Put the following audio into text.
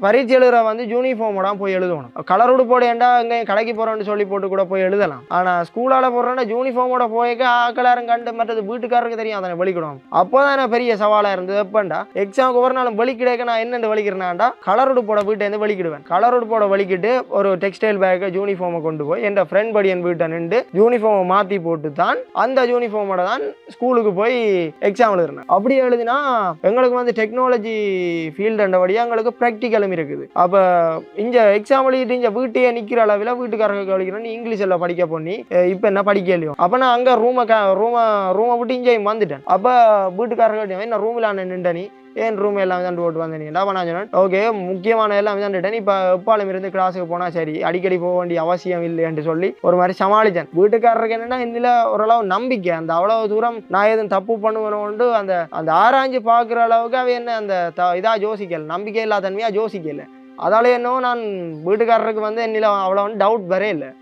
பரீட்சை எழுதுற வந்து யூனிஃபார்மோட போய் எழுதணும். கலர் உடுப்போட ஏன்டா இங்கே கடைக்கு போறோம்னு சொல்லி போட்டு கூட போய் எழுதலாம். ஆனா ஸ்கூலால போடுறோன்னா யூனிஃபார்மோட போய்க்க ஆக்களாரும் கண்டு மற்றது வீட்டுக்காரருக்கு தெரியும் அதனை வெளிக்கிடும். அப்போதான் பெரிய சவாலா இருந்தது. எப்பண்டா எக்ஸாமுக்கு ஒரு நாள் வெளி கிடைக்க நான் என்னென்று வெளிக்கிறேன்னாண்டா கலர் உடுப்போட வீட்டை வெளிக்கிடுவேன். கலர் உடுப்போட வெளிக்கிட்டு ஒரு டெக்ஸ்டைல் பேக்கை யூனிஃபார்மை கொண்டு போய் என் ஃப்ரெண்ட் படியன் வீட்டை நின்று யூனிஃபார்மை மாற்றி போட்டு தான் அந்த யூனிஃபார்மோட தான் ஸ்கூலுக்கு போய் எக்ஸாம் எழுதுறேன். அப்படி எழுதினா எங்களுக்கு வந்து டெக்னாலஜி ஃபீல்டுன்றபடியாக எங்களுக்கு ப்ராக்டிக்கலும் இருக்குது. அப்போ இங்கே எக்ஸாம் எழுதிட்டு இங்கே வீட்டையே நிற்கிற அளவில் வீட்டுக்காரங்க கழிக்கிறேன் இங்கிலீஷில் படிக்க பண்ணி இப்போ என்ன படிக்கலையோ அப்போ நான் அங்கே ரூமை விட்டு இங்கே வந்துட்டேன். அப்போ வீட்டுக்காரங்க என்ன ரூமில் நின்று நீ ஏன் ரூம் எல்லாம் தான் போட்டு வந்தீங்களா? அப்போ நான் சொன்னேன் ஓகே முக்கியமான எல்லாம் வந்துட்டேன். இப்போ எப்பாலும் இருந்து கிளாஸுக்கு போனால் சரி அடிக்கடி போக வேண்டிய அவசியம் இல்லைன்னு சொல்லி ஒரு மாதிரி சமாளித்தேன். வீட்டுக்காரருக்கு என்னென்னா இன்னில் ஓரளவு நம்பிக்கை அந்த அவ்வளோ தூரம் நான் எதுவும் தப்பு பண்ணுவேன்னு அந்த அந்த ஆராய்ஞ்சு பார்க்குற அளவுக்கு அவ என்ன அந்த இதாக யோசிக்கல, நம்பிக்கை இல்லாத தன்மையாக யோசிக்கல. அதாலே என்னவோ நான் வீட்டுக்காரருக்கு வந்து என்னில் அவ்வளோ டவுட் வரே இல்லை.